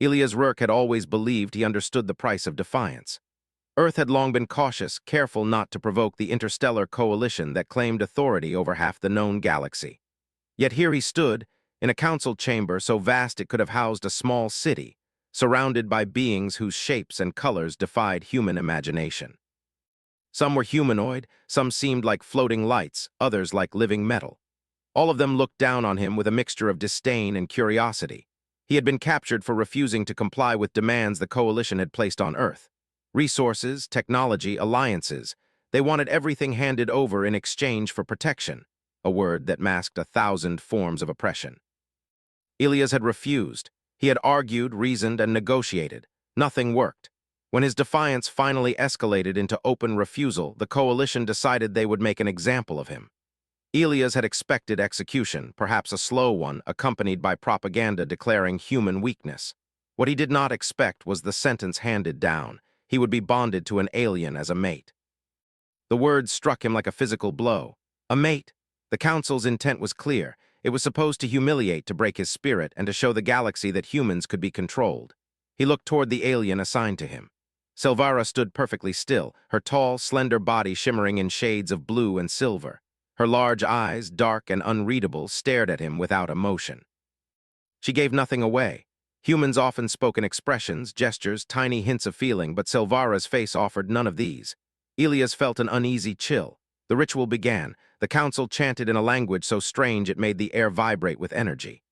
Elias Rourke had always believed he understood the price of defiance. Earth had long been cautious, careful not to provoke the interstellar coalition that claimed authority over half the known galaxy. Yet here he stood, in a council chamber so vast it could have housed a small city, surrounded by beings whose shapes and colors defied human imagination. Some were humanoid, some seemed like floating lights, others like living metal. All of them looked down on him with a mixture of disdain and curiosity. He had been captured for refusing to comply with demands the coalition had placed on Earth. Resources, technology, alliances. They wanted everything handed over in exchange for protection, a word that masked 1,000 forms of oppression. Elias had refused. He had argued, reasoned, and negotiated. Nothing worked. When his defiance finally escalated into open refusal, the coalition decided they would make an example of him. Elias had expected execution, perhaps a slow one, accompanied by propaganda declaring human weakness. What he did not expect was the sentence handed down. He would be bonded to an alien as a mate. The words struck him like a physical blow. A mate? The council's intent was clear. It was supposed to humiliate, to break his spirit, and to show the galaxy that humans could be controlled. He looked toward the alien assigned to him. Silvara stood perfectly still, her tall, slender body shimmering in shades of blue and silver. Her large eyes, dark and unreadable, stared at him without emotion. She gave nothing away. Humans often spoke in expressions, gestures, tiny hints of feeling, but Silvara's face offered none of these. Elias felt an uneasy chill. The ritual began. The council chanted in a language so strange it made the air vibrate with energy.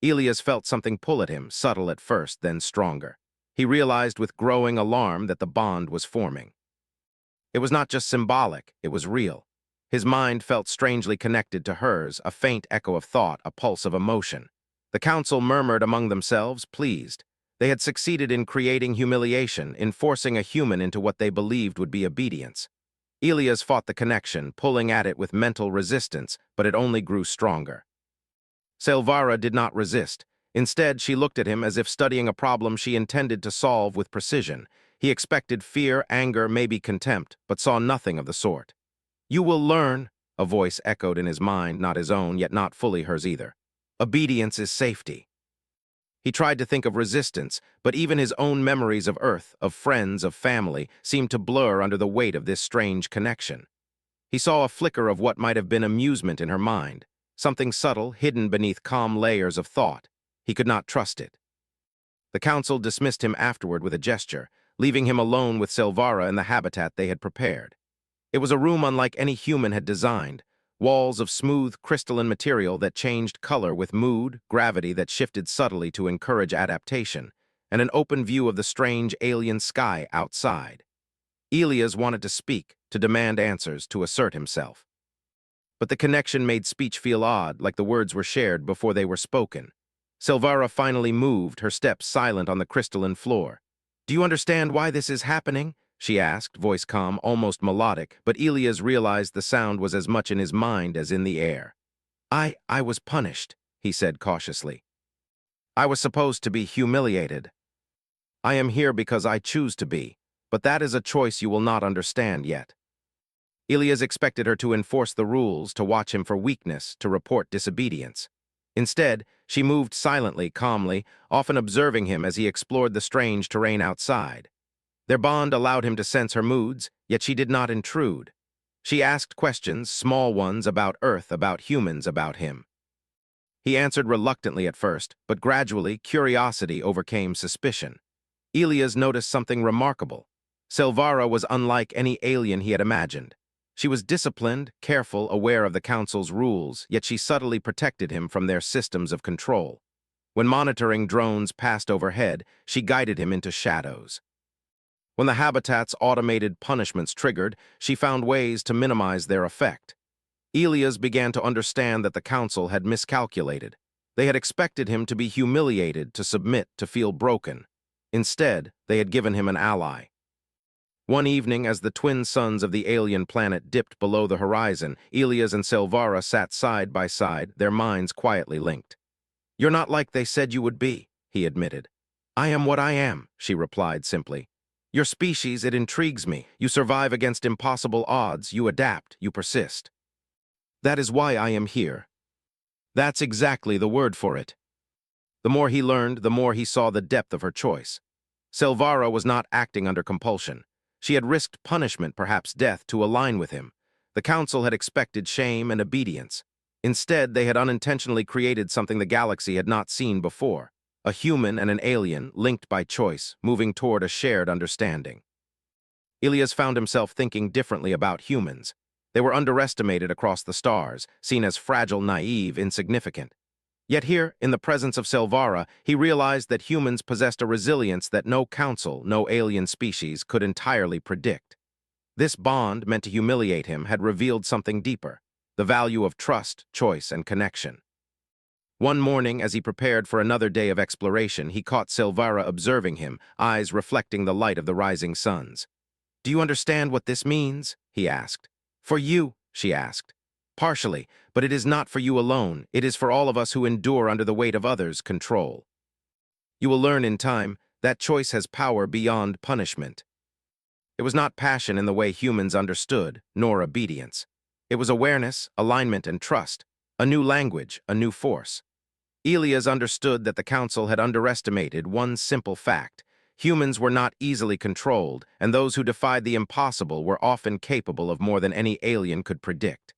Elias felt something pull at him, subtle at first, then stronger. He realized with growing alarm that the bond was forming. It was not just symbolic, it was real. His mind felt strangely connected to hers, a faint echo of thought, a pulse of emotion. The council murmured among themselves, pleased. They had succeeded in creating humiliation, in forcing a human into what they believed would be obedience. Elias fought the connection, pulling at it with mental resistance, but it only grew stronger. Silvara did not resist. Instead, she looked at him as if studying a problem she intended to solve with precision. He expected fear, anger, maybe contempt, but saw nothing of the sort. "You will learn," a voice echoed in his mind, not his own, yet not fully hers either. "Obedience is safety." He tried to think of resistance, but even his own memories of Earth, of friends, of family, seemed to blur under the weight of this strange connection. He saw a flicker of what might have been amusement in her mind, something subtle, hidden beneath calm layers of thought. He could not trust it. The council dismissed him afterward with a gesture, leaving him alone with Silvara in the habitat they had prepared. It was a room unlike any human had designed, walls of smooth, crystalline material that changed color with mood, gravity that shifted subtly to encourage adaptation, and an open view of the strange alien sky outside. Elias wanted to speak, to demand answers, to assert himself. But the connection made speech feel odd, like the words were shared before they were spoken. Silvara finally moved, her steps silent on the crystalline floor. "Do you understand why this is happening?" she asked, voice calm, almost melodic, but Elias realized the sound was as much in his mind as in the air. I was punished," he said cautiously. "I was supposed to be humiliated. I am here because I choose to be, but that is a choice you will not understand yet." Elias expected her to enforce the rules, to watch him for weakness, to report disobedience. Instead, she moved silently, calmly, often observing him as he explored the strange terrain outside. Their bond allowed him to sense her moods, yet she did not intrude. She asked questions, small ones, about Earth, about humans, about him. He answered reluctantly at first, but gradually curiosity overcame suspicion. Elias noticed something remarkable. Silvara was unlike any alien he had imagined. She was disciplined, careful, aware of the council's rules, yet she subtly protected him from their systems of control. When monitoring drones passed overhead, she guided him into shadows. When the habitat's automated punishments triggered, she found ways to minimize their effect. Elias began to understand that the council had miscalculated. They had expected him to be humiliated, to submit, to feel broken. Instead, they had given him an ally. One evening, as the twin suns of the alien planet dipped below the horizon, Elias and Silvara sat side by side, their minds quietly linked. "You're not like they said you would be," he admitted. "I am what I am," she replied simply. "Your species, it intrigues me. You survive against impossible odds, you adapt, you persist. That is why I am here." "That's exactly the word for it." The more he learned, the more he saw the depth of her choice. Silvara was not acting under compulsion. She had risked punishment, perhaps death, to align with him. The council had expected shame and obedience. Instead, they had unintentionally created something the galaxy had not seen before: a human and an alien, linked by choice, moving toward a shared understanding. Ilias found himself thinking differently about humans. They were underestimated across the stars, seen as fragile, naive, insignificant. Yet here, in the presence of Silvara, he realized that humans possessed a resilience that no council, no alien species could entirely predict. This bond, meant to humiliate him, had revealed something deeper: the value of trust, choice, and connection. One morning, as he prepared for another day of exploration, he caught Silvara observing him, eyes reflecting the light of the rising suns. "Do you understand what this means?" he asked. "For you," she asked. "Partially, but it is not for you alone. It is for all of us who endure under the weight of others' control. You will learn in time that choice has power beyond punishment." It was not passion in the way humans understood, nor obedience. It was awareness, alignment, and trust, a new language, a new force. Ilias understood that the council had underestimated one simple fact: humans were not easily controlled, and those who defied the impossible were often capable of more than any alien could predict.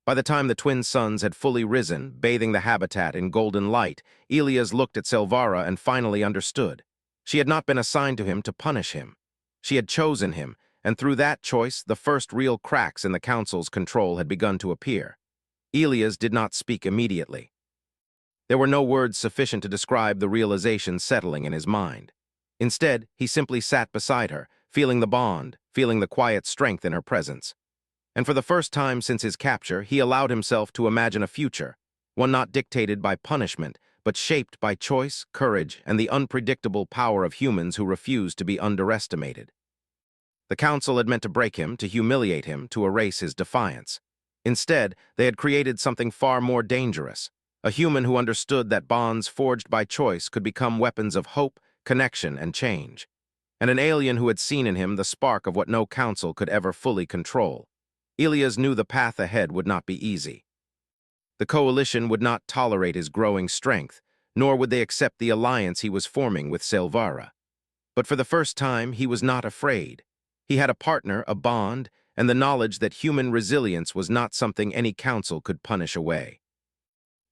By the time the twin suns had fully risen, bathing the habitat in golden light, Ilias looked at Silvara and finally understood. She had not been assigned to him to punish him. She had chosen him, and through that choice, the first real cracks in the council's control had begun to appear. Ilias did not speak immediately. There were no words sufficient to describe the realization settling in his mind. Instead, he simply sat beside her, feeling the bond, feeling the quiet strength in her presence. And for the first time since his capture, he allowed himself to imagine a future, one not dictated by punishment, but shaped by choice, courage, and the unpredictable power of humans who refuse to be underestimated. The council had meant to break him, to humiliate him, to erase his defiance. Instead, they had created something far more dangerous: a human who understood that bonds forged by choice could become weapons of hope, connection, and change, and an alien who had seen in him the spark of what no council could ever fully control. Ilias knew the path ahead would not be easy. The coalition would not tolerate his growing strength, nor would they accept the alliance he was forming with Silvara. But for the first time, he was not afraid. He had a partner, a bond, and the knowledge that human resilience was not something any council could punish away.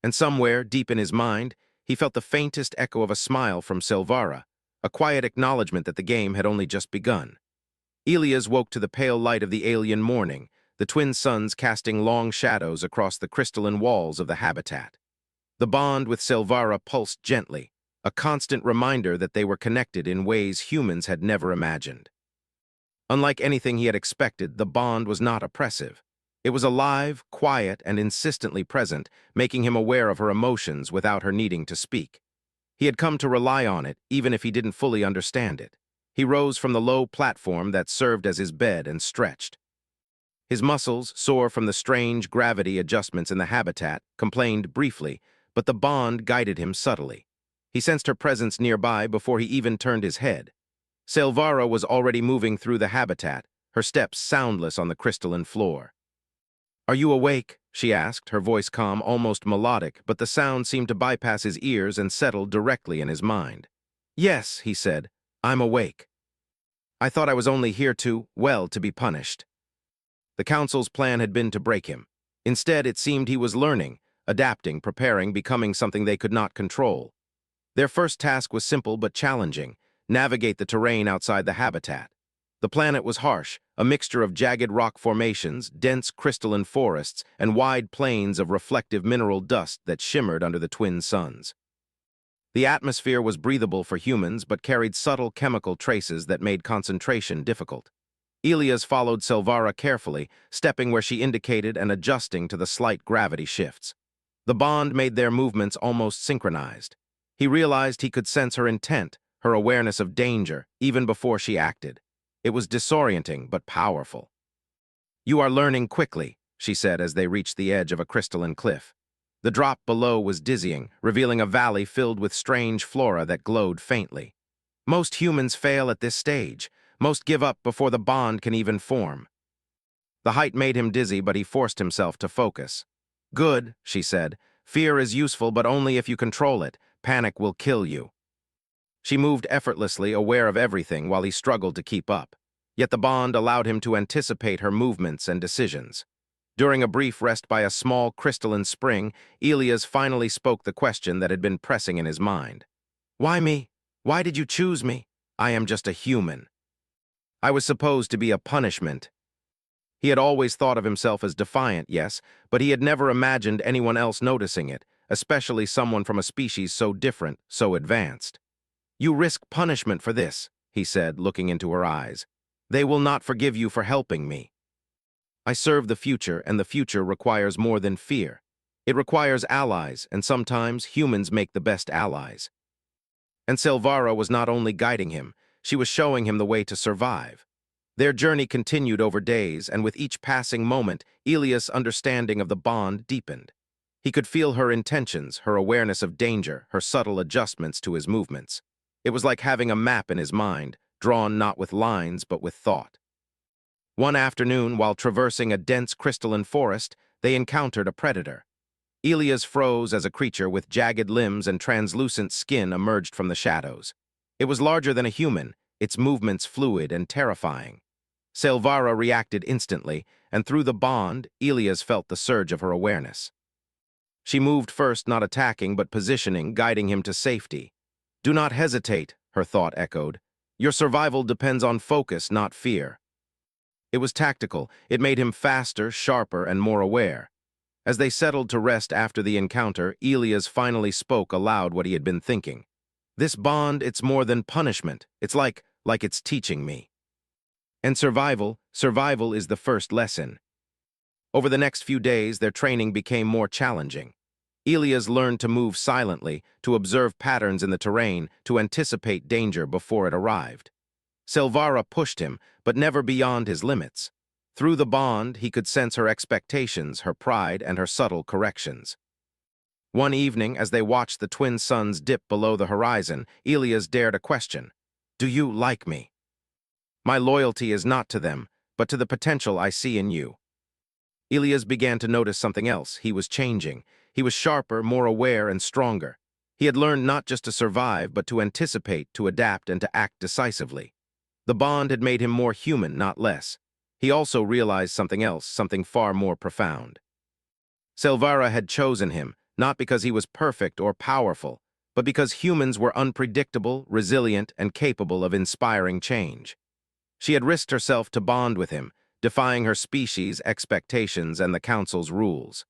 And somewhere, deep in his mind, he felt the faintest echo of a smile from Silvara, a quiet acknowledgement that the game had only just begun. Ilias woke to the pale light of the alien morning, the twin suns casting long shadows across the crystalline walls of the habitat. The bond with Silvara pulsed gently, a constant reminder that they were connected in ways humans had never imagined. Unlike anything he had expected, the bond was not oppressive. It was alive, quiet, and insistently present, making him aware of her emotions without her needing to speak. He had come to rely on it, even if he didn't fully understand it. He rose from the low platform that served as his bed and stretched. His muscles, sore from the strange gravity adjustments in the habitat, complained briefly, but the bond guided him subtly. He sensed her presence nearby before he even turned his head. Silvara was already moving through the habitat, her steps soundless on the crystalline floor. "Are you awake?" she asked, her voice calm, almost melodic, but the sound seemed to bypass his ears and settle directly in his mind. "Yes," he said, "I'm awake. I thought I was only here to be punished." The council's plan had been to break him. Instead, it seemed he was learning, adapting, preparing, becoming something they could not control. Their first task was simple but challenging: navigate the terrain outside the habitat. The planet was harsh, a mixture of jagged rock formations, dense crystalline forests, and wide plains of reflective mineral dust that shimmered under the twin suns. The atmosphere was breathable for humans but carried subtle chemical traces that made concentration difficult. Ilias followed Silvara carefully, stepping where she indicated and adjusting to the slight gravity shifts. The bond made their movements almost synchronized. He realized he could sense her intent, her awareness of danger, even before she acted. It was disorienting but powerful. "You are learning quickly," she said as they reached the edge of a crystalline cliff. The drop below was dizzying, revealing a valley filled with strange flora that glowed faintly. "Most humans fail at this stage. Most give up before the bond can even form." The height made him dizzy, but he forced himself to focus. "Good," she said. "Fear is useful, but only if you control it. Panic will kill you. She moved effortlessly, aware of everything while he struggled to keep up. Yet the bond allowed him to anticipate her movements and decisions. During a brief rest by a small crystalline spring, Elias finally spoke the question that had been pressing in his mind. Why me? Why did you choose me? I am just a human. I was supposed to be a punishment. He had always thought of himself as defiant, yes, but he had never imagined anyone else noticing it, especially someone from a species so different, so advanced. You risk punishment for this, he said, looking into her eyes. They will not forgive you for helping me. I serve the future, and the future requires more than fear. It requires allies, and sometimes humans make the best allies. And Silvara was not only guiding him, she was showing him the way to survive. Their journey continued over days, and with each passing moment, Elias' understanding of the bond deepened. He could feel her intentions, her awareness of danger, her subtle adjustments to his movements. It was like having a map in his mind, drawn not with lines but with thought. One afternoon, while traversing a dense crystalline forest, they encountered a predator. Elias froze as a creature with jagged limbs and translucent skin emerged from the shadows. It was larger than a human, its movements fluid and terrifying. Silvara reacted instantly, and through the bond, Elias felt the surge of her awareness. She moved first, not attacking, but positioning, guiding him to safety. Do not hesitate, her thought echoed. Your survival depends on focus, not fear. It was tactical. It made him faster, sharper, and more aware. As they settled to rest after the encounter, Elias finally spoke aloud what he had been thinking. This bond, it's more than punishment. It's like it's teaching me. And survival is the first lesson. Over the next few days, their training became more challenging. Elias learned to move silently, to observe patterns in the terrain, to anticipate danger before it arrived. Silvara pushed him, but never beyond his limits. Through the bond, he could sense her expectations, her pride, and her subtle corrections. One evening, as they watched the twin suns dip below the horizon, Elias dared a question. Do you like me? My loyalty is not to them, but to the potential I see in you. Elias began to notice something else. He was changing. He was sharper, more aware, and stronger. He had learned not just to survive, but to anticipate, to adapt, and to act decisively. The bond had made him more human, not less. He also realized something else, something far more profound. Silvara had chosen him, not because he was perfect or powerful, but because humans were unpredictable, resilient, and capable of inspiring change. She had risked herself to bond with him, defying her species' expectations and the Council's rules.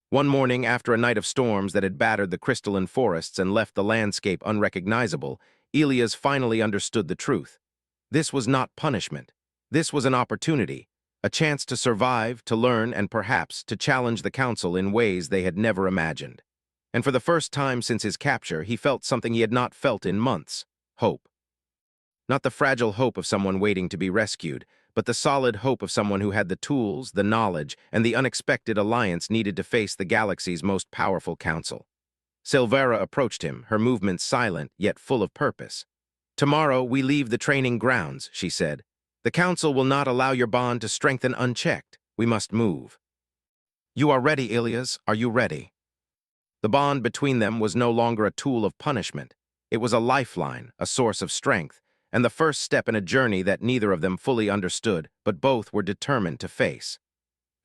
One morning, after a night of storms that had battered the crystalline forests and left the landscape unrecognizable, Elias finally understood the truth. This was not punishment. This was an opportunity, a chance to survive, to learn, and perhaps to challenge the Council in ways they had never imagined. And for the first time since his capture, he felt something he had not felt in months: hope. Not the fragile hope of someone waiting to be rescued, but the solid hope of someone who had the tools, the knowledge, and the unexpected alliance needed to face the galaxy's most powerful council. Silvara approached him, her movements silent yet full of purpose. Tomorrow we leave the training grounds, she said. The council will not allow your bond to strengthen unchecked. We must move. You are ready, Elias. Are you ready? The bond between them was no longer a tool of punishment. It was a lifeline, a source of strength, and the first step in a journey that neither of them fully understood, but both were determined to face.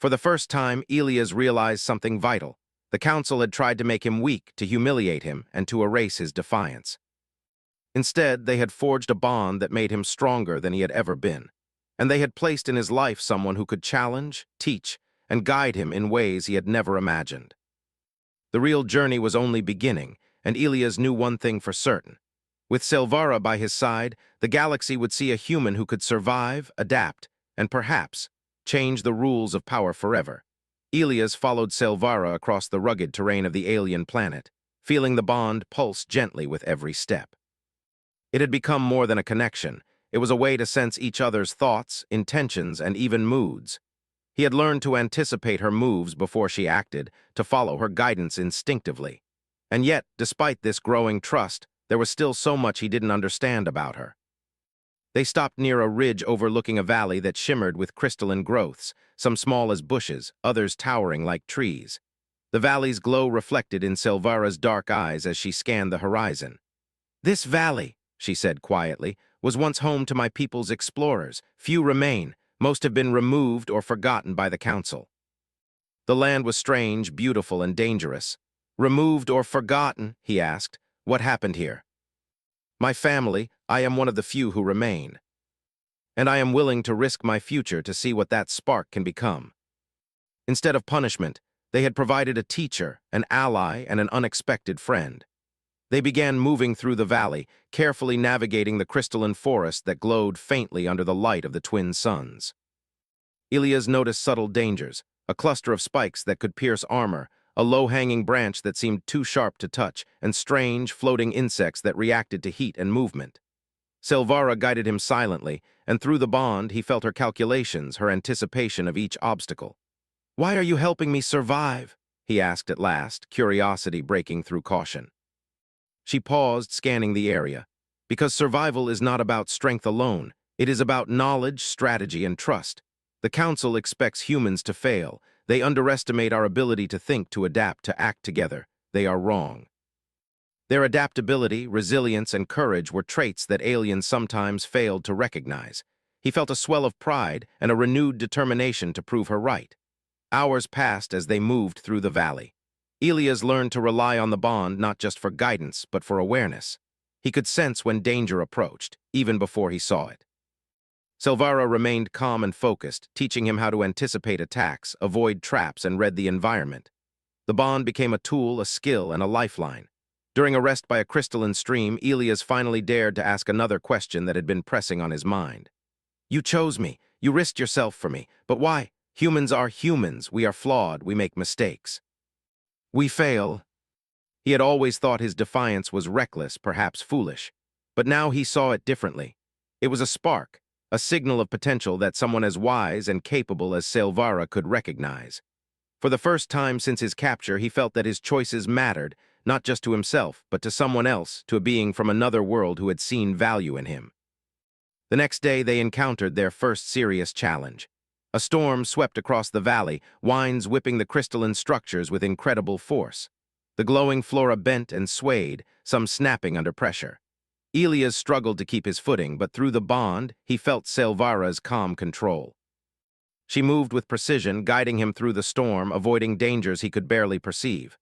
For the first time, Elias realized something vital. The council had tried to make him weak, to humiliate him, and to erase his defiance. Instead, they had forged a bond that made him stronger than he had ever been, and they had placed in his life someone who could challenge, teach, and guide him in ways he had never imagined. The real journey was only beginning, and Elias knew one thing for certain. With Silvara by his side, the galaxy would see a human who could survive, adapt, and perhaps change the rules of power forever. Elias followed Silvara across the rugged terrain of the alien planet, feeling the bond pulse gently with every step. It had become more than a connection. It was a way to sense each other's thoughts, intentions, and even moods. He had learned to anticipate her moves before she acted, to follow her guidance instinctively. And yet, despite this growing trust, there was still so much he didn't understand about her. They stopped near a ridge overlooking a valley that shimmered with crystalline growths, some small as bushes, others towering like trees. The valley's glow reflected in Silvara's dark eyes as she scanned the horizon. "This valley," she said quietly, "was once home to my people's explorers. Few remain. Most have been removed or forgotten by the council." The land was strange, beautiful, and dangerous. "Removed or forgotten?" he asked. "What happened here?" "My family, I am one of the few who remain. And I am willing to risk my future to see what that spark can become." Instead of punishment, they had provided a teacher, an ally, and an unexpected friend. They began moving through the valley, carefully navigating the crystalline forest that glowed faintly under the light of the twin suns. Ilias noticed subtle dangers, a cluster of spikes that could pierce armor, a low-hanging branch that seemed too sharp to touch, and strange, floating insects that reacted to heat and movement. Silvara guided him silently, and through the bond he felt her calculations, her anticipation of each obstacle. "Why are you helping me survive?" he asked at last, curiosity breaking through caution. She paused, scanning the area. "Because survival is not about strength alone. It is about knowledge, strategy, and trust. The Council expects humans to fail. They underestimate our ability to think, to adapt, to act together. They are wrong." Their adaptability, resilience, and courage were traits that aliens sometimes failed to recognize. He felt a swell of pride and a renewed determination to prove her right. Hours passed as they moved through the valley. Ilias learned to rely on the bond not just for guidance, but for awareness. He could sense when danger approached, even before he saw it. Silvara remained calm and focused, teaching him how to anticipate attacks, avoid traps, and read the environment. The bond became a tool, a skill, and a lifeline. During a rest by a crystalline stream, Ilias finally dared to ask another question that had been pressing on his mind. "You chose me. You risked yourself for me. But why? Humans are humans. We are flawed. We make mistakes. We fail." He had always thought his defiance was reckless, perhaps foolish. But now he saw it differently. It was a spark, a signal of potential that someone as wise and capable as Silvara could recognize. For the first time since his capture, he felt that his choices mattered, not just to himself, but to someone else, to a being from another world who had seen value in him. The next day, they encountered their first serious challenge. A storm swept across the valley, winds whipping the crystalline structures with incredible force. The glowing flora bent and swayed, some snapping under pressure. Ilias struggled to keep his footing, but through the bond, he felt Silvara's calm control. She moved with precision, guiding him through the storm, avoiding dangers he could barely perceive.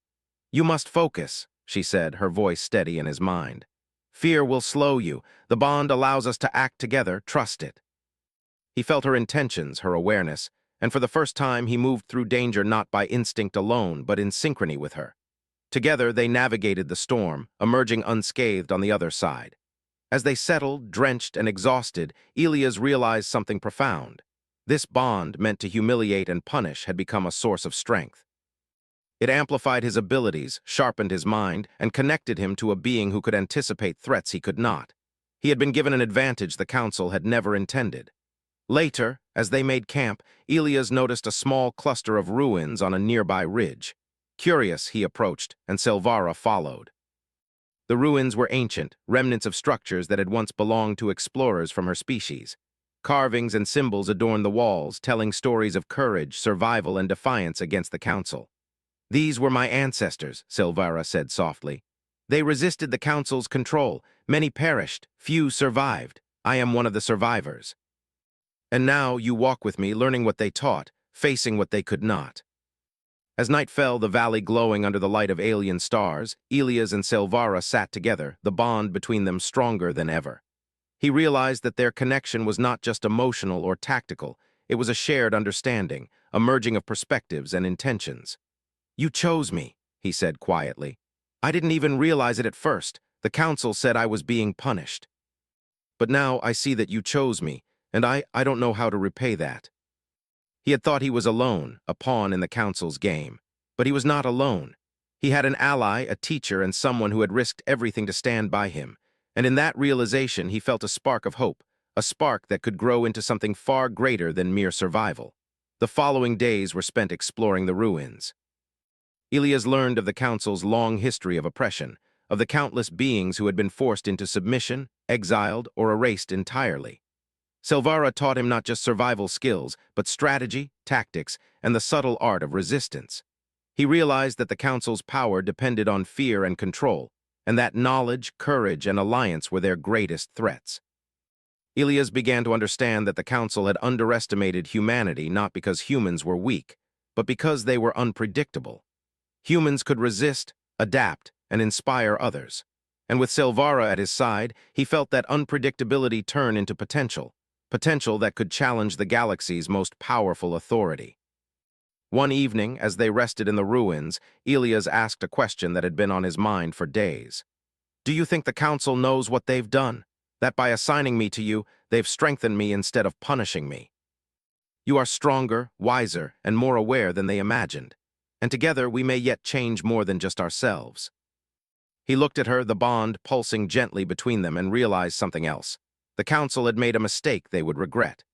"You must focus," she said, her voice steady in his mind. "Fear will slow you. The bond allows us to act together. Trust it." He felt her intentions, her awareness, and for the first time he moved through danger not by instinct alone, but in synchrony with her. Together they navigated the storm, emerging unscathed on the other side. As they settled, drenched and exhausted, Ilias realized something profound. This bond, meant to humiliate and punish, had become a source of strength. It amplified his abilities, sharpened his mind, and connected him to a being who could anticipate threats he could not. He had been given an advantage the Council had never intended. Later, as they made camp, Ilias noticed a small cluster of ruins on a nearby ridge. Curious, he approached, and Silvara followed. The ruins were ancient, remnants of structures that had once belonged to explorers from her species. Carvings and symbols adorned the walls, telling stories of courage, survival, and defiance against the Council. "These were my ancestors," Silvara said softly. "They resisted the Council's control. Many perished, few survived. I am one of the survivors. And now you walk with me, learning what they taught, facing what they could not." As night fell, the valley glowing under the light of alien stars, Ilias and Silvara sat together, the bond between them stronger than ever. He realized that their connection was not just emotional or tactical, it was a shared understanding, a merging of perspectives and intentions. "You chose me," he said quietly. "I didn't even realize it at first. The Council said I was being punished. But now I see that you chose me, and I don't know how to repay that." He had thought he was alone, a pawn in the Council's game. But he was not alone. He had an ally, a teacher, and someone who had risked everything to stand by him. And in that realization, he felt a spark of hope, a spark that could grow into something far greater than mere survival. The following days were spent exploring the ruins. Ilias learned of the Council's long history of oppression, of the countless beings who had been forced into submission, exiled, or erased entirely. Silvara taught him not just survival skills, but strategy, tactics, and the subtle art of resistance. He realized that the Council's power depended on fear and control, and that knowledge, courage, and alliance were their greatest threats. Elias began to understand that the Council had underestimated humanity not because humans were weak, but because they were unpredictable. Humans could resist, adapt, and inspire others. And with Silvara at his side, he felt that unpredictability turn into potential that could challenge the galaxy's most powerful authority. One evening, as they rested in the ruins, Elias asked a question that had been on his mind for days. "Do you think the Council knows what they've done? That by assigning me to you, they've strengthened me instead of punishing me? You are stronger, wiser, and more aware than they imagined. And together we may yet change more than just ourselves." He looked at her, the bond pulsing gently between them, and realized something else. The Council had made a mistake they would regret.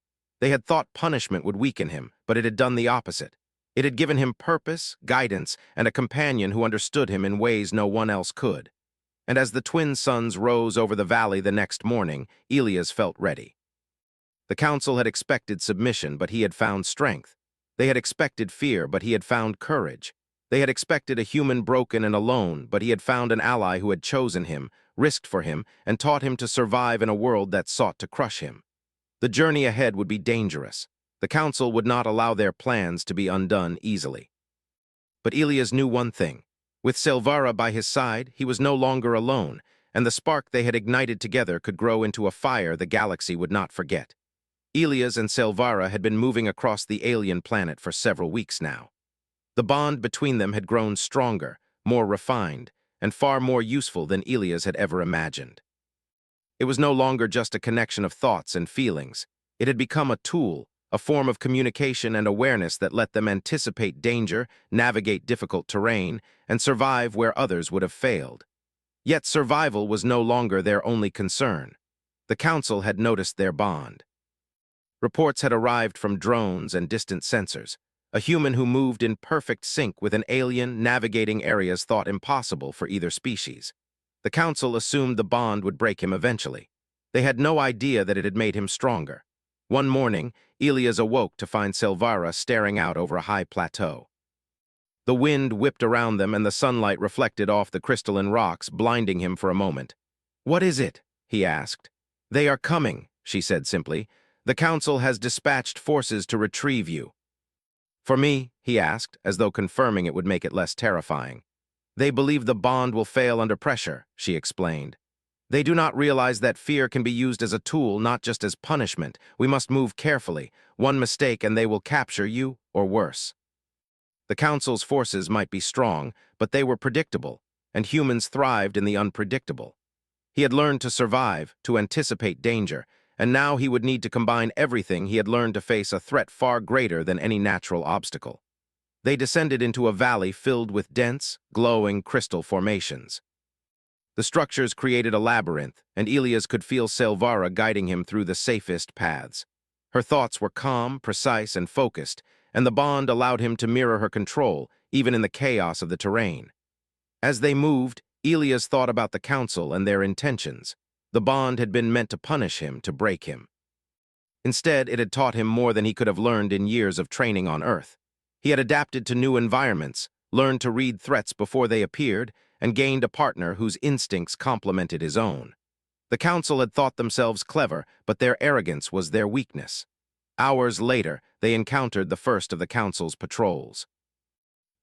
They had thought punishment would weaken him, but it had done the opposite. It had given him purpose, guidance, and a companion who understood him in ways no one else could. And as the twin suns rose over the valley the next morning, Elias felt ready. The Council had expected submission, but he had found strength. They had expected fear, but he had found courage. They had expected a human broken and alone, but he had found an ally who had chosen him, risked for him, and taught him to survive in a world that sought to crush him. The journey ahead would be dangerous. The Council would not allow their plans to be undone easily. But Elias knew one thing. With Silvara by his side, he was no longer alone, and the spark they had ignited together could grow into a fire the galaxy would not forget. Elias and Silvara had been moving across the alien planet for several weeks now. The bond between them had grown stronger, more refined, and far more useful than Elias had ever imagined. It was no longer just a connection of thoughts and feelings. It had become a tool, a form of communication and awareness that let them anticipate danger, navigate difficult terrain, and survive where others would have failed. Yet survival was no longer their only concern. The Council had noticed their bond. Reports had arrived from drones and distant sensors. A human who moved in perfect sync with an alien navigating areas thought impossible for either species. The Council assumed the bond would break him eventually. They had no idea that it had made him stronger. One morning, Elias awoke to find Silvara staring out over a high plateau. The wind whipped around them and the sunlight reflected off the crystalline rocks, blinding him for a moment. "What is it?" he asked. "They are coming," she said simply. "The Council has dispatched forces to retrieve you." "For me?" he asked, as though confirming it would make it less terrifying. "They believe the bond will fail under pressure," she explained. "They do not realize that fear can be used as a tool, not just as punishment. We must move carefully. One mistake and they will capture you, or worse." The Council's forces might be strong, but they were predictable, and humans thrived in the unpredictable. He had learned to survive, to anticipate danger, and now he would need to combine everything he had learned to face a threat far greater than any natural obstacle. They descended into a valley filled with dense, glowing crystal formations. The structures created a labyrinth, and Elias could feel Silvara guiding him through the safest paths. Her thoughts were calm, precise, and focused, and the bond allowed him to mirror her control, even in the chaos of the terrain. As they moved, Elias thought about the Council and their intentions. The bond had been meant to punish him, to break him. Instead, it had taught him more than he could have learned in years of training on Earth. He had adapted to new environments, learned to read threats before they appeared, and gained a partner whose instincts complemented his own. The Council had thought themselves clever, but their arrogance was their weakness. Hours later, they encountered the first of the Council's patrols.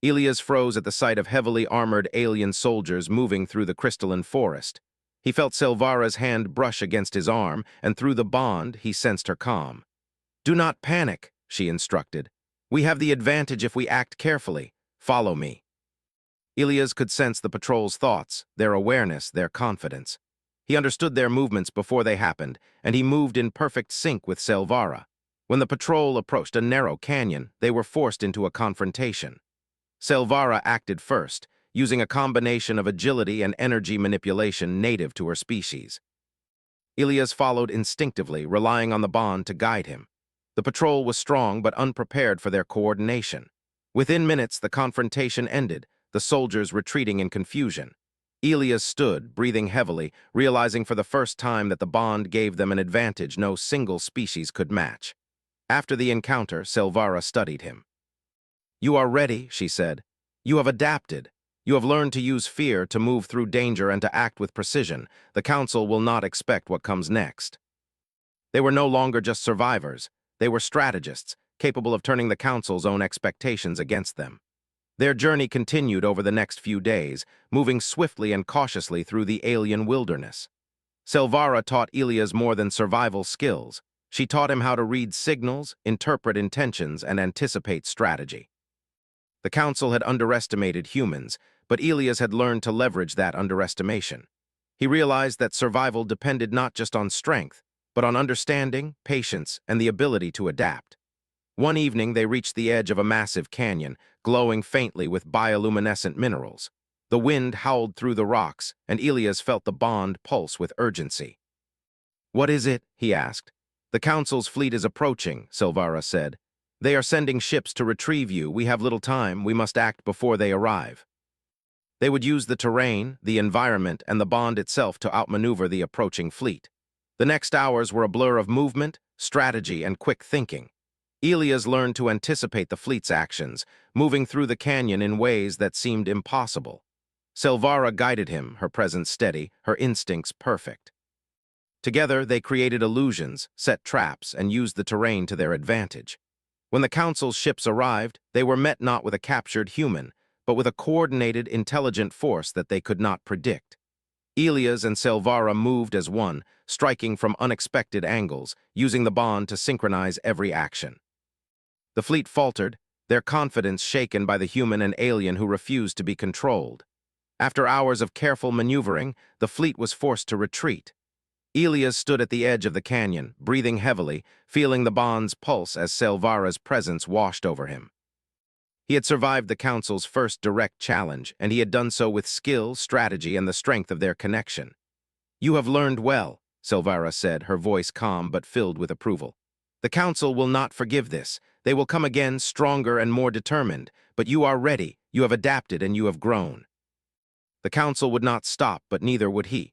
Elias froze at the sight of heavily armored alien soldiers moving through the crystalline forest. He felt Silvara's hand brush against his arm, and through the bond, he sensed her calm. "Do not panic," she instructed. "We have the advantage if we act carefully. Follow me." Elias could sense the patrol's thoughts, their awareness, their confidence. He understood their movements before they happened, and he moved in perfect sync with Silvara. When the patrol approached a narrow canyon, they were forced into a confrontation. Silvara acted first, using a combination of agility and energy manipulation native to her species. Elias followed instinctively, relying on the bond to guide him. The patrol was strong but unprepared for their coordination. Within minutes, the confrontation ended, the soldiers retreating in confusion. Elias stood, breathing heavily, realizing for the first time that the bond gave them an advantage no single species could match. After the encounter, Silvara studied him. "You are ready," she said. You have adapted. You have learned to use fear to move through danger and to act with precision. The Council will not expect what comes next. They were no longer just survivors. They were strategists, capable of turning the Council's own expectations against them. Their journey continued over the next few days, moving swiftly and cautiously through the alien wilderness. Silvara taught Elias more than survival skills. She taught him how to read signals, interpret intentions, and anticipate strategy. The Council had underestimated humans, but Elias had learned to leverage that underestimation. He realized that survival depended not just on strength, but on understanding, patience, and the ability to adapt. One evening, they reached the edge of a massive canyon, glowing faintly with bioluminescent minerals. The wind howled through the rocks, and Elias felt the bond pulse with urgency. "What is it?" he asked. "The Council's fleet is approaching," Silvara said. "They are sending ships to retrieve you. We have little time. We must act before they arrive." They would use the terrain, the environment, and the bond itself to outmaneuver the approaching fleet. The next hours were a blur of movement, strategy, and quick thinking. Elias learned to anticipate the fleet's actions, moving through the canyon in ways that seemed impossible. Silvara guided him, her presence steady, her instincts perfect. Together, they created illusions, set traps, and used the terrain to their advantage. When the Council's ships arrived, they were met not with a captured human, but with a coordinated, intelligent force that they could not predict. Elias and Silvara moved as one, striking from unexpected angles, using the bond to synchronize every action. The fleet faltered, their confidence shaken by the human and alien who refused to be controlled. After hours of careful maneuvering, the fleet was forced to retreat. Elias stood at the edge of the canyon, breathing heavily, feeling the bond's pulse as Silvara's presence washed over him. He had survived the Council's first direct challenge, and he had done so with skill, strategy, and the strength of their connection. "You have learned well," Silvara said, her voice calm but filled with approval. "The Council will not forgive this. They will come again stronger and more determined, but you are ready, you have adapted, and you have grown." The Council would not stop, but neither would he.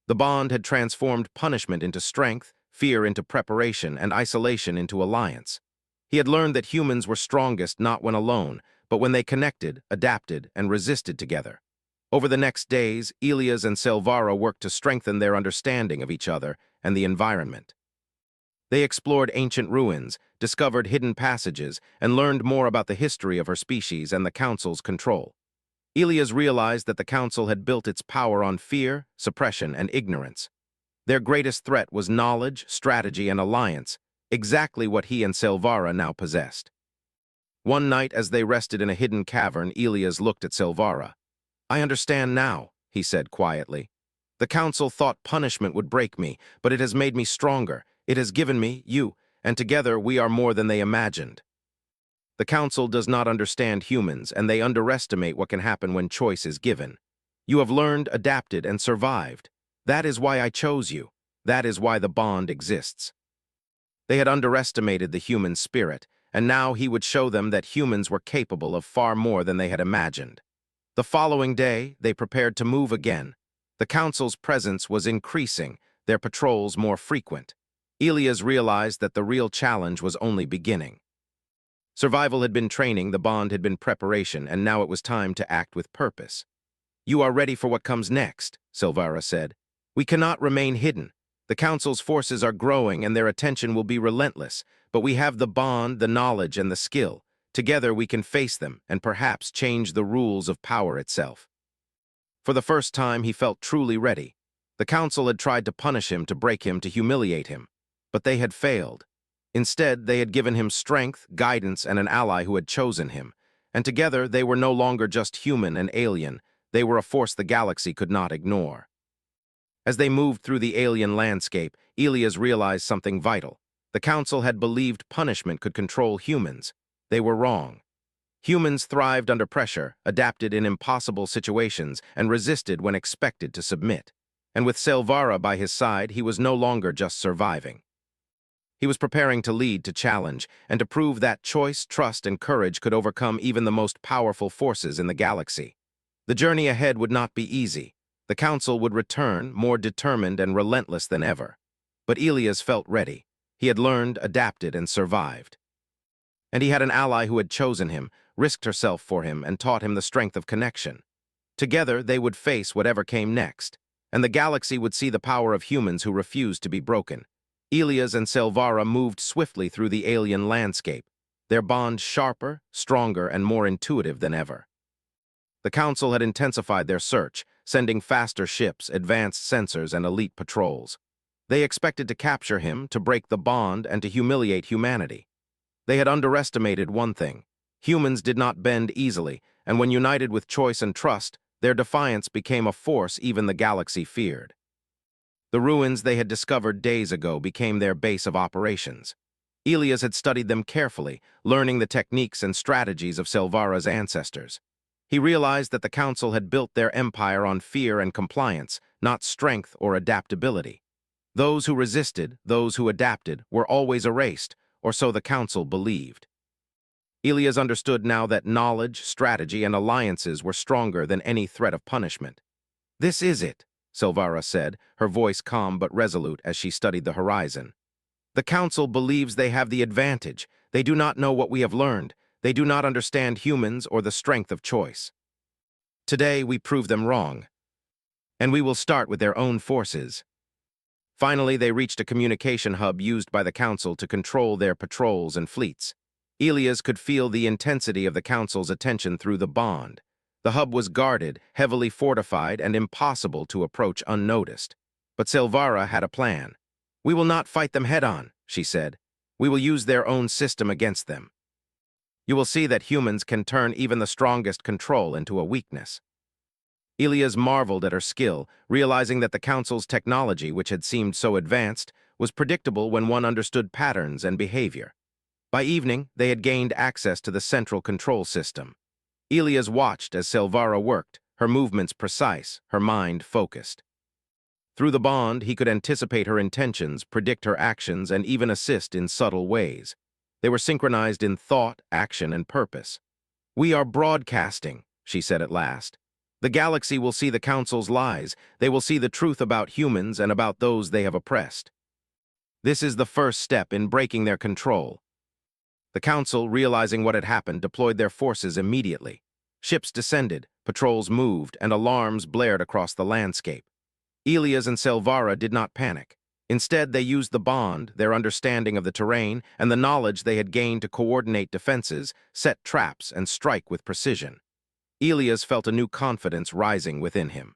The bond had transformed punishment into strength, fear into preparation, and isolation into alliance. He had learned that humans were strongest not when alone, but when they connected, adapted, and resisted together. Over the next days, Elias and Silvara worked to strengthen their understanding of each other and the environment. They explored ancient ruins, discovered hidden passages, and learned more about the history of her species and the Council's control. Elias realized that the Council had built its power on fear, suppression, and ignorance. Their greatest threat was knowledge, strategy, and alliance, exactly what he and Silvara now possessed. One night, as they rested in a hidden cavern, Elias looked at Silvara. "I understand now," he said quietly. "The Council thought punishment would break me, but it has made me stronger. It has given me you, and together we are more than they imagined." The Council does not understand humans, and they underestimate what can happen when choice is given. You have learned, adapted, and survived. That is why I chose you. That is why the bond exists. They had underestimated the human spirit, and now he would show them that humans were capable of far more than they had imagined. The following day, they prepared to move again. The Council's presence was increasing, their patrols more frequent. Elias realized that the real challenge was only beginning. Survival had been training, the bond had been preparation, and now it was time to act with purpose. "You are ready for what comes next," Silvara said. "We cannot remain hidden. The Council's forces are growing and their attention will be relentless, but we have the bond, the knowledge, and the skill. Together we can face them and perhaps change the rules of power itself." For the first time, he felt truly ready. The Council had tried to punish him, to break him, to humiliate him, but they had failed. Instead, they had given him strength, guidance, and an ally who had chosen him. And together, they were no longer just human and alien. They were a force the galaxy could not ignore. As they moved through the alien landscape, Elias realized something vital. The Council had believed punishment could control humans. They were wrong. Humans thrived under pressure, adapted in impossible situations, and resisted when expected to submit. And with Silvara by his side, he was no longer just surviving. He was preparing to lead, to challenge, and to prove that choice, trust, and courage could overcome even the most powerful forces in the galaxy. The journey ahead would not be easy. The Council would return, more determined and relentless than ever. But Elias felt ready. He had learned, adapted, and survived. And he had an ally who had chosen him, risked herself for him, and taught him the strength of connection. Together, they would face whatever came next, and the galaxy would see the power of humans who refused to be broken. Elias and Silvara moved swiftly through the alien landscape, their bond sharper, stronger, and more intuitive than ever. The Council had intensified their search, sending faster ships, advanced sensors, and elite patrols. They expected to capture him, to break the bond, and to humiliate humanity. They had underestimated one thing. Humans did not bend easily, and when united with choice and trust, their defiance became a force even the galaxy feared. The ruins they had discovered days ago became their base of operations. Elias had studied them carefully, learning the techniques and strategies of Silvara's ancestors. He realized that the Council had built their empire on fear and compliance, not strength or adaptability. Those who resisted, those who adapted, were always erased, or so the Council believed. Elias understood now that knowledge, strategy, and alliances were stronger than any threat of punishment. "This is it," Silvara said, her voice calm but resolute as she studied the horizon. "The Council believes they have the advantage. They do not know what we have learned. They do not understand humans or the strength of choice. Today, we prove them wrong. And we will start with their own forces." Finally, they reached a communication hub used by the Council to control their patrols and fleets. Elias could feel the intensity of the Council's attention through the bond. The hub was guarded, heavily fortified, and impossible to approach unnoticed. But Silvara had a plan. "We will not fight them head-on," she said. "We will use their own system against them. You will see that humans can turn even the strongest control into a weakness." Elias marveled at her skill, realizing that the Council's technology, which had seemed so advanced, was predictable when one understood patterns and behavior. By evening, they had gained access to the central control system. Elias watched as Silvara worked, her movements precise, her mind focused. Through the bond, he could anticipate her intentions, predict her actions, and even assist in subtle ways. They were synchronized in thought, action, and purpose. "We are broadcasting," she said at last. "The galaxy will see the Council's lies. They will see the truth about humans and about those they have oppressed. This is the first step in breaking their control." The Council, realizing what had happened, deployed their forces immediately. Ships descended, patrols moved, and alarms blared across the landscape. Elias and Silvara did not panic. Instead, they used the bond, their understanding of the terrain, and the knowledge they had gained to coordinate defenses, set traps, and strike with precision. Elias felt a new confidence rising within him.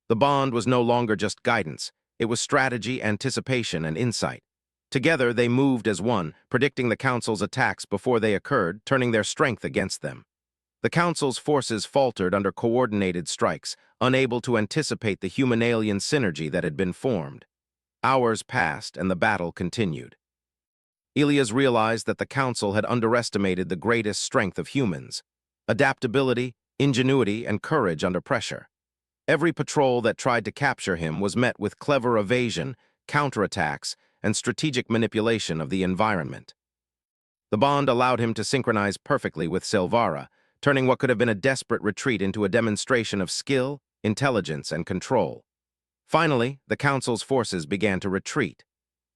The bond was no longer just guidance. It was strategy, anticipation, and insight. Together, they moved as one, predicting the Council's attacks before they occurred, turning their strength against them. The Council's forces faltered under coordinated strikes, unable to anticipate the human-alien synergy that had been formed. Hours passed, and the battle continued. Elias realized that the Council had underestimated the greatest strength of humans: adaptability, ingenuity, and courage under pressure. Every patrol that tried to capture him was met with clever evasion, counterattacks, and strategic manipulation of the environment. The bond allowed him to synchronize perfectly with Silvara, turning what could have been a desperate retreat into a demonstration of skill, intelligence, and control. Finally, the Council's forces began to retreat.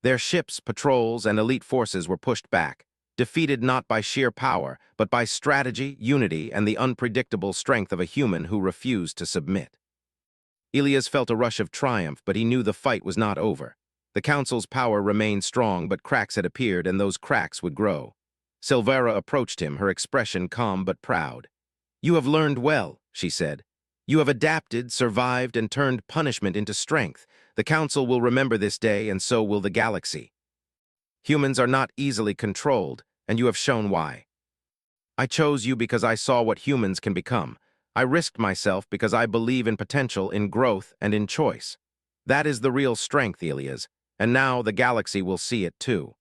Their ships, patrols, and elite forces were pushed back, defeated not by sheer power, but by strategy, unity, and the unpredictable strength of a human who refused to submit. Elias felt a rush of triumph, but he knew the fight was not over. The Council's power remained strong, but cracks had appeared, and those cracks would grow. Silvara approached him, her expression calm but proud. "You have learned well," she said. "You have adapted, survived, and turned punishment into strength. The Council will remember this day, and so will the galaxy. Humans are not easily controlled, and you have shown why. I chose you because I saw what humans can become. I risked myself because I believe in potential, in growth, and in choice. That is the real strength, Elias, and now the galaxy will see it too."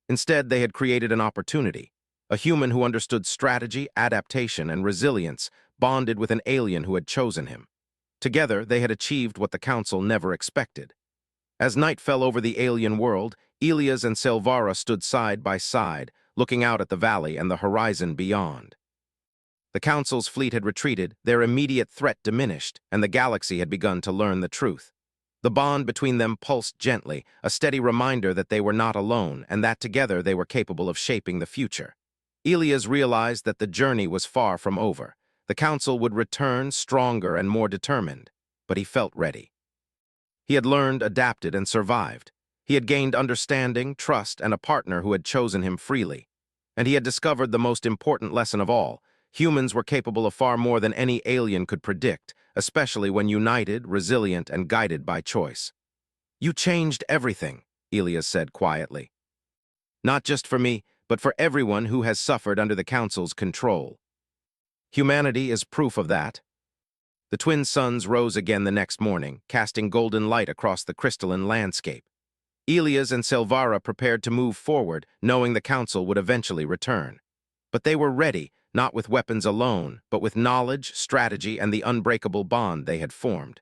Instead, they had created an opportunity. A human who understood strategy, adaptation, and resilience bonded with an alien who had chosen him. Together, they had achieved what the Council never expected. As night fell over the alien world, Elias and Silvara stood side by side, looking out at the valley and the horizon beyond. The Council's fleet had retreated, their immediate threat diminished, and the galaxy had begun to learn the truth. The bond between them pulsed gently, a steady reminder that they were not alone and that together they were capable of shaping the future. Elias realized that the journey was far from over. The council would return stronger and more determined, but he felt ready. He had learned, adapted, and survived. He had gained understanding, trust, and a partner who had chosen him freely. And he had discovered the most important lesson of all: humans were capable of far more than any alien could predict, especially when united, resilient, and guided by choice. "You changed everything," Elias said quietly. "Not just for me, but for everyone who has suffered under the Council's control. Humanity is proof of that." The twin suns rose again the next morning, casting golden light across the crystalline landscape. Elias and Silvara prepared to move forward, knowing the Council would eventually return. But they were ready, not with weapons alone, but with knowledge, strategy, and the unbreakable bond they had formed.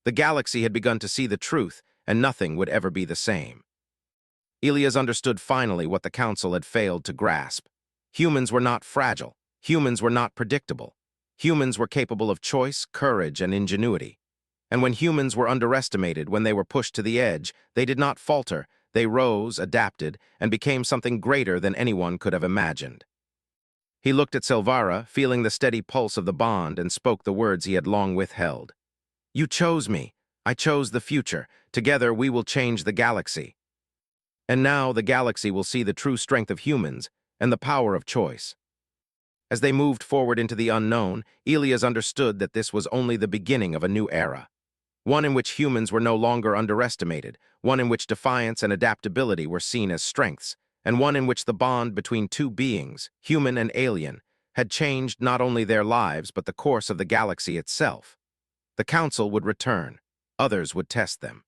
The galaxy had begun to see the truth, and nothing would ever be the same. Elias understood finally what the Council had failed to grasp. Humans were not fragile. Humans were not predictable. Humans were capable of choice, courage, and ingenuity. And when humans were underestimated, when they were pushed to the edge, they did not falter. They rose, adapted, and became something greater than anyone could have imagined. He looked at Silvara, feeling the steady pulse of the bond, and spoke the words he had long withheld. "You chose me. I chose the future. Together we will change the galaxy." And now the galaxy will see the true strength of humans and the power of choice. As they moved forward into the unknown, Elias understood that this was only the beginning of a new era. One in which humans were no longer underestimated, one in which defiance and adaptability were seen as strengths, and one in which the bond between two beings, human and alien, had changed not only their lives but the course of the galaxy itself. The Council would return. Others would test them.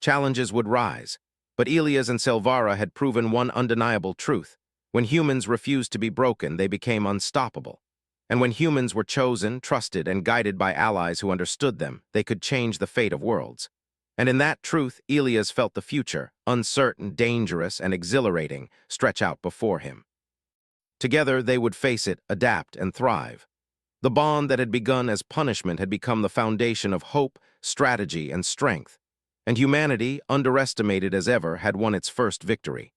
Challenges would rise, but Elias and Silvara had proven one undeniable truth. When humans refused to be broken, they became unstoppable. And when humans were chosen, trusted, and guided by allies who understood them, they could change the fate of worlds. And in that truth, Elias felt the future, uncertain, dangerous, and exhilarating, stretch out before him. Together, they would face it, adapt, and thrive. The bond that had begun as punishment had become the foundation of hope, strategy, and strength. And humanity, underestimated as ever, had won its first victory.